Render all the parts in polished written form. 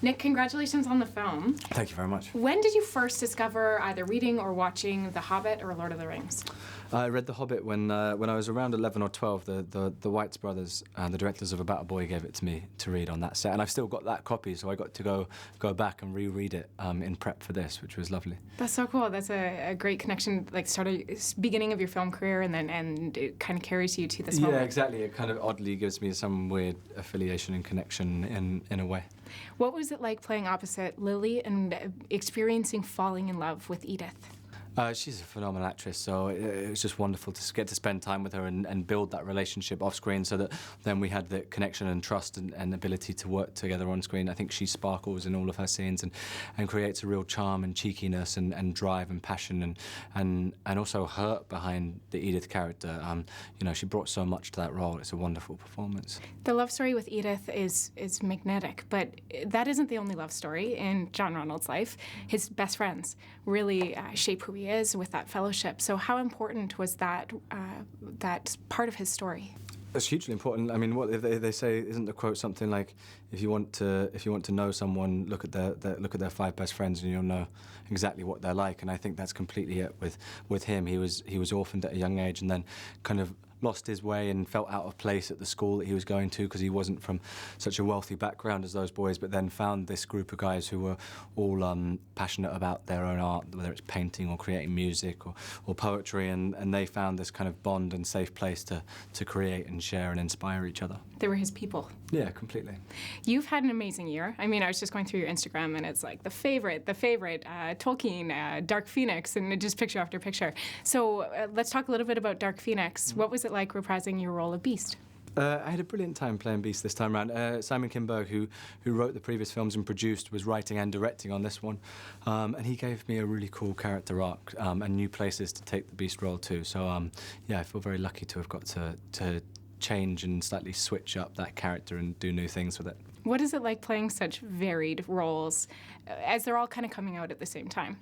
Nick, congratulations on the film. Thank you very much. When did you first discover either reading or watching The Hobbit or Lord of the Rings? I read The Hobbit when I was around 11 or 12. The Whites brothers, the directors of About a Boy, gave it to me to read on that set, and I've still got that copy, so I got to go back and reread it in prep for this, which was lovely. That's so cool. That's a great connection, like beginning of your film career, and it kind of carries you to this moment. Yeah, exactly. It kind of oddly gives me some weird affiliation and connection in a way. What was it like playing opposite Lily and experiencing falling in love with Edith? She's a phenomenal actress, so it was just wonderful to get to spend time with her and build that relationship off screen, so that then we had the connection and trust and ability to work together on screen. I think she sparkles in all of her scenes and creates a real charm and cheekiness and drive and passion and also hurt behind the Edith character. You know, she brought so much to that role. It's a wonderful performance. The love story with Edith is magnetic, but that isn't the only love story in John Ronald's life. His best friends really shape who he is with that fellowship. So how important was that part of his story? It's hugely important. I mean, what they say, isn't the quote something like, if you want to know someone, look at their 5 best friends and you'll know exactly what they're like. And I think that's completely it with him. He was orphaned at a young age and then kind of lost his way and felt out of place at the school that he was going to because he wasn't from such a wealthy background as those boys, but then found this group of guys who were all passionate about their own art, whether it's painting or creating music or poetry, and they found this kind of bond and safe place to create and share and inspire each other. They were his people. Yeah, completely. You've had an amazing year. I mean, I was just going through your Instagram and it's like the favorite, Tolkien, Dark Phoenix, and just picture after picture. So let's talk a little bit about Dark Phoenix. What was it like reprising your role of Beast? I had a brilliant time playing Beast this time around. Simon Kinberg, who wrote the previous films and produced, was writing and directing on this one. And he gave me a really cool character arc and new places to take the Beast role to. So, yeah, I feel very lucky to have got to change and slightly switch up that character and do new things with it. What is it like playing such varied roles as they're all kind of coming out at the same time?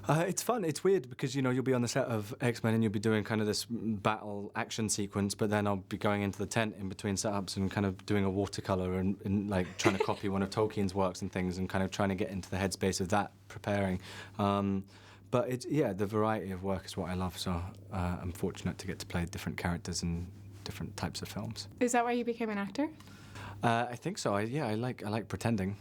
It's fun. It's weird because, you know, you'll be on the set of X-Men and you'll be doing kind of this battle action sequence, but then I'll be going into the tent in between setups and kind of doing a watercolor and like trying to copy one of Tolkien's works and things and kind of trying to get into the headspace of that, preparing. But the variety of work is what I love, so I'm fortunate to get to play different characters in different types of films. Is that why you became an actor? I think so. I like pretending.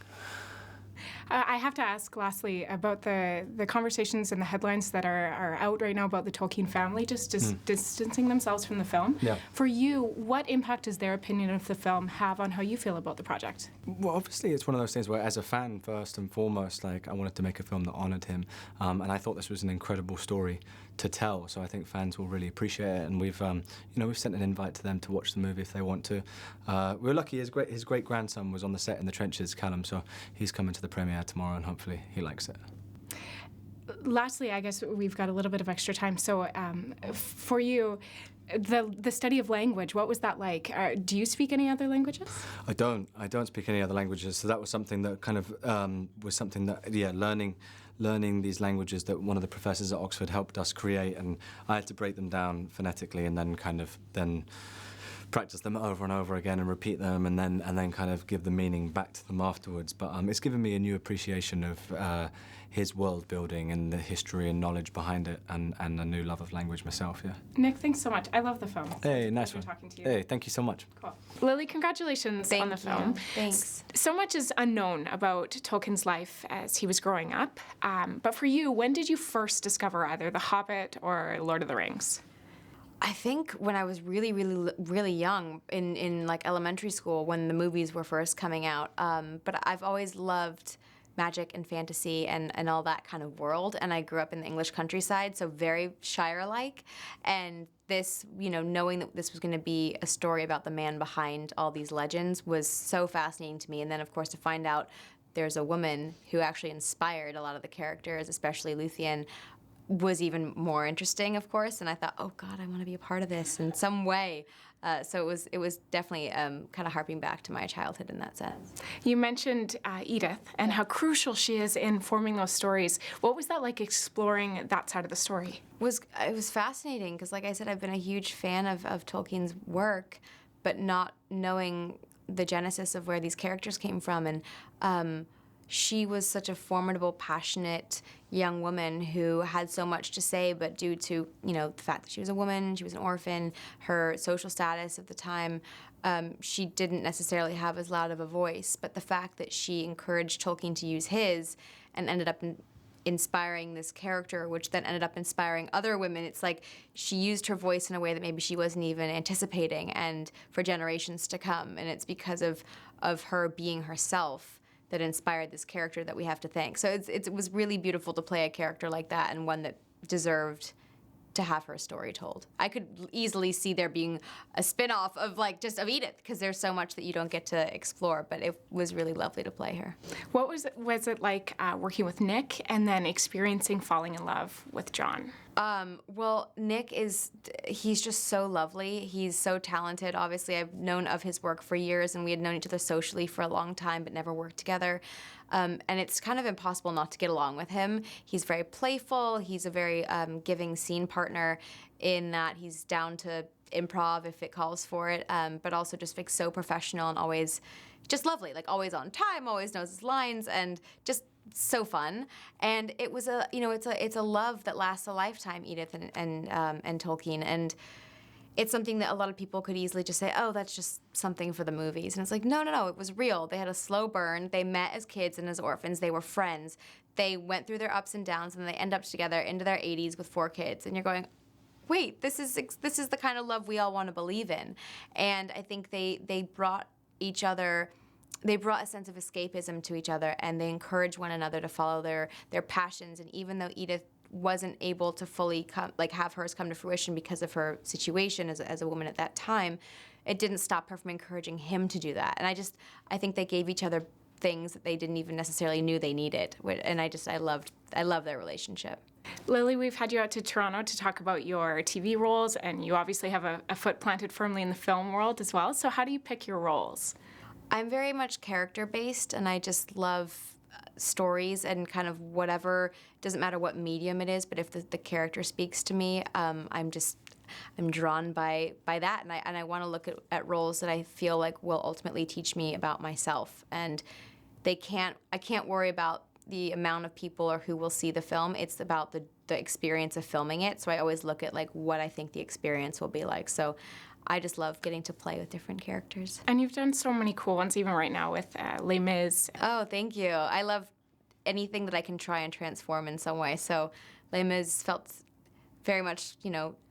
I have to ask, lastly, about the conversations and the headlines that are out right now about the Tolkien family just distancing themselves from the film. Yeah. For you, what impact does their opinion of the film have on how you feel about the project? Well, obviously, it's one of those things where, as a fan, first and foremost, like, I wanted to make a film that honoured him, and I thought this was an incredible story to tell, so I think fans will really appreciate it, and we've sent an invite to them to watch the movie if they want to. We're lucky, his great-grandson was on the set in the trenches, Callum, so he's coming to the premiere tomorrow, and hopefully he likes it. Lastly, I guess we've got a little bit of extra time, so for you, the study of language, what was that like? Do you speak any other languages? I don't speak any other languages, so that was something that kind of learning these languages that one of the professors at Oxford helped us create, and I had to break them down phonetically and then practice them over and over again and repeat them and then kind of give the meaning back to them afterwards. But it's given me a new appreciation of his world building and the history and knowledge behind it, and a new love of language myself, yeah. Nick, thanks so much. I love the film. Hey, nice one. Talking to you. Hey, thank you so much. Cool. Lily, congratulations on the film. Thanks. So much is unknown about Tolkien's life as he was growing up. But for you, when did you first discover either The Hobbit or Lord of the Rings? I think when I was really, really, really young, in like elementary school, when the movies were first coming out. But I've always loved magic and fantasy and all that kind of world. And I grew up in the English countryside, so very Shire-like. And this, knowing that this was going to be a story about the man behind all these legends was so fascinating to me. And then, of course, to find out there's a woman who actually inspired a lot of the characters, especially Luthien, was even more interesting, of course. And I thought, oh God, I want to be a part of this in some way. So it was definitely kind of harping back to my childhood in that sense. You mentioned Edith and how crucial she is in forming those stories. What was that like, exploring that side of the story? It was fascinating because, like I said, I've been a huge fan of Tolkien's work, but not knowing the genesis of where these characters came from, and she was such a formidable, passionate young woman who had so much to say, but due to, the fact that she was a woman, she was an orphan, her social status at the time, she didn't necessarily have as loud of a voice. But the fact that she encouraged Tolkien to use his and ended up inspiring this character, which then ended up inspiring other women, it's like she used her voice in a way that maybe she wasn't even anticipating, and for generations to come. And it's because of her being herself that inspired this character that we have to thank. So it was really beautiful to play a character like that, and one that deserved to have her story told. I could easily see there being a spin-off of of Edith, because there's so much that you don't get to explore, but it was really lovely to play her. What was it like working with Nick and then experiencing falling in love with John? Well, Nick he's just so lovely. He's so talented. Obviously, I've known of his work for years, and we had known each other socially for a long time, but never worked together. And it's kind of impossible not to get along with him. He's very playful. He's a very giving scene partner in that he's down to improv if it calls for it, but also just so professional and always just lovely, always on time, always knows his lines, and just so fun. And it was it's a love that lasts a lifetime, Edith and Tolkien. And it's something that a lot of people could easily just say, oh, that's just something for the movies. And it's like, no, it was real. They had a slow burn. They met as kids and as orphans. They were friends. They went through their ups and downs, and they end up together into their 80s with 4 kids. And you're going, wait, this is the kind of love we all want to believe in. And I think they brought each other. They brought a sense of escapism to each other, and they encouraged one another to follow their passions. And even though Edith wasn't able to fully have hers come to fruition because of her situation as a woman at that time, it didn't stop her from encouraging him to do that. And I think they gave each other things that they didn't even necessarily knew they needed. And I love their relationship. Lily, we've had you out to Toronto to talk about your TV roles, and you obviously have a foot planted firmly in the film world as well. So how do you pick your roles? I'm very much character-based, and I just love stories and kind of whatever, doesn't matter what medium it is, but if the character speaks to me, I'm drawn by that, and I want to look at roles that I feel like will ultimately teach me about myself. And I can't worry about the amount of people or who will see the film. It's about the experience of filming it, so I always look at what I think the experience will be like. So I just love getting to play with different characters. And you've done so many cool ones, even right now with Les Mis. Oh, thank you. I love anything that I can try and transform in some way. So Les Mis felt very much,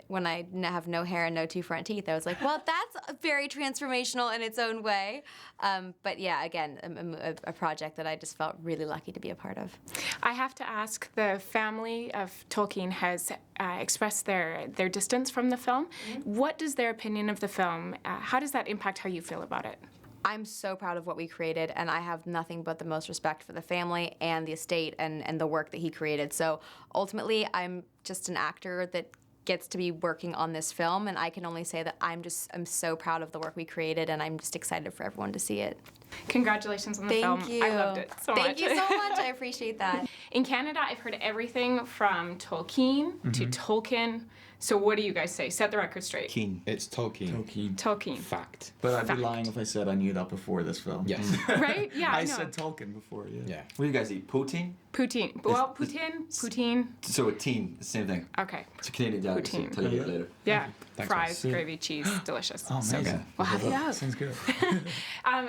when I have no hair and no 2 front teeth, I was like, well, that's very transformational in its own way. But yeah, again, a project that I just felt really lucky to be a part of. I have to ask, the family of Tolkien has expressed their distance from the film. Mm-hmm. What does their opinion of the film, how does that impact how you feel about it? I'm so proud of what we created, and I have nothing but the most respect for the family and the estate and the work that he created. So ultimately, I'm just an actor that gets to be working on this film, and I can only say that I'm so proud of the work we created, and I'm just excited for everyone to see it. Congratulations on the film. Thank you. I loved it so much. Thank you so much. I appreciate that. In Canada, I've heard everything from Tolkien to Tolkien. So what do you guys say? Set the record straight. Keen. It's Tolkien. Tolkien. Fact. But I'd be lying if I said I knew that before this film. Yes. Right? Yeah, I know. said Tolkien before, yeah. What do you guys eat? Poutine? Poutine. Well, poutine. So a teen, the same thing. Okay. It's a Canadian delicacy. Poutine. Tell you about it later. Yeah. Thanks, Fries, guys. gravy, cheese, delicious. Oh, amazing. So good. We'll have you out. Sounds good.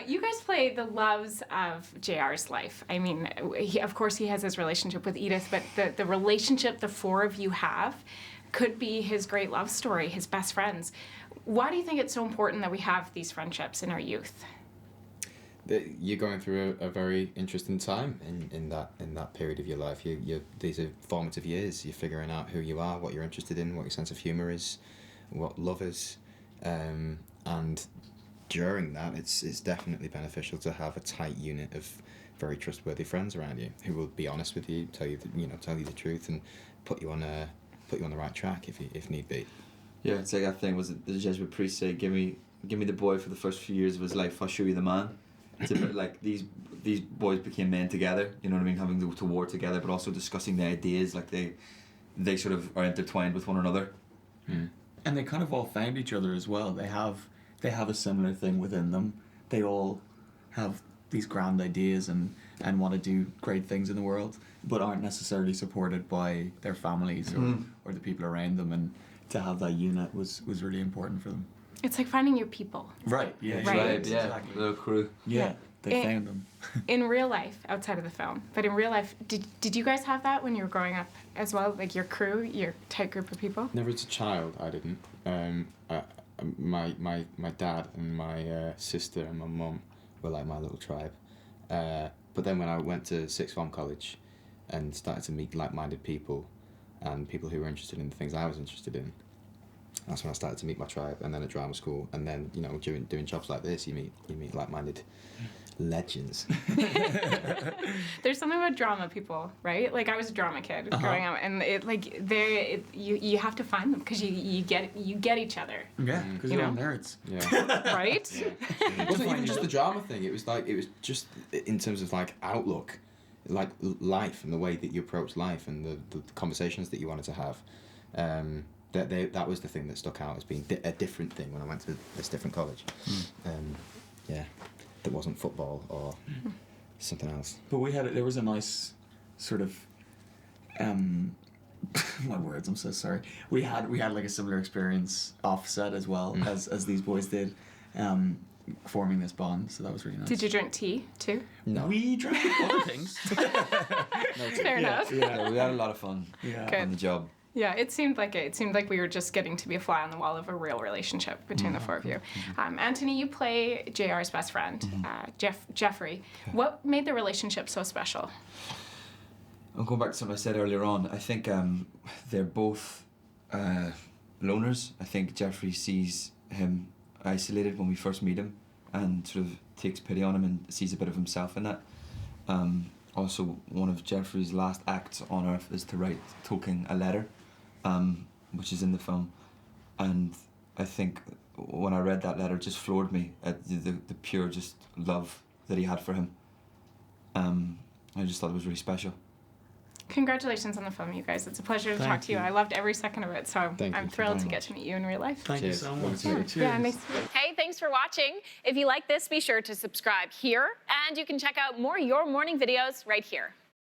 You guys play the loves of J.R.'s life. I mean, of course he has his relationship with Edith, but the relationship the 4 of you have could be his great love story, his best friends. Why do you think it's so important that we have these friendships in our youth? You're going through a very interesting time in that period of your life. These are formative years. You're figuring out who you are, what you're interested in, what your sense of humour is, what love is, and during that, it's definitely beneficial to have a tight unit of very trustworthy friends around you who will be honest with you, tell you the truth, and put you on the right track if need be. Yeah, it's like that thing, was it the Jesuit priest say, give me the boy for the first few years of his life, I'll show you the man. It's a bit like these boys became men together, you know what I mean, having to war together, but also discussing the ideas, like they sort of are intertwined with one another. And they kind of all found each other as well. They have a similar thing within them they all have these grand ideas and want to do great things in the world, but aren't necessarily supported by their families or the people around them, and to have that unit was really important for them. It's like finding your people. Right. Yeah. Right. Yeah. Exactly. Little crew. Yeah. They found them. In real life, outside of the film, but in real life, did you guys have that when you were growing up as well? Like your crew, your tight group of people? Never as a child, I didn't. My dad and my sister and my mum were like my little tribe. But then when I went to sixth form college and started to meet like-minded people and people who were interested in the things I was interested in, that's when I started to meet my tribe. And then at drama school, and then doing jobs like this, you meet like-minded legends. There's something about drama people, right? Like I was a drama kid growing up, and you have to find them because you get each other. Yeah, because you're all nerds. Yeah. Right? It wasn't even just the drama thing. It was just in terms of like outlook, like life and the way that you approach life and the conversations that you wanted to have. That was the thing that stuck out as being a different thing when I went to this different college. That wasn't football or something else. But there was a nice sort of my words, I'm so sorry. We had like a similar experience offset as well as these boys did, forming this bond, so that was really nice. Did you drink tea too? No. We drank other things. Fair enough. Yeah, we had a lot of fun Yeah. on the job. Yeah, it seemed like we were just getting to be a fly on the wall of a real relationship between the four of you. Anthony, you play J.R.'s best friend, Jeffrey. What made the relationship so special? I'm going back to something I said earlier on. I think they're both loners. I think Jeffrey sees him isolated when we first meet him and sort of takes pity on him and sees a bit of himself in that. Also, one of Jeffrey's last acts on Earth is to write Tolkien a letter, which is in the film. And I think when I read that letter, it just floored me at the pure just love that he had for him. I just thought it was really special. Congratulations on the film, you guys. It's a pleasure to talk to you. I loved every second of it, so I'm thrilled to get to meet you in real life. Thank you so much. Cheers. Yeah, nice to meet you. Hey, thanks for watching. If you like this, be sure to subscribe here, and you can check out more Your Morning videos right here.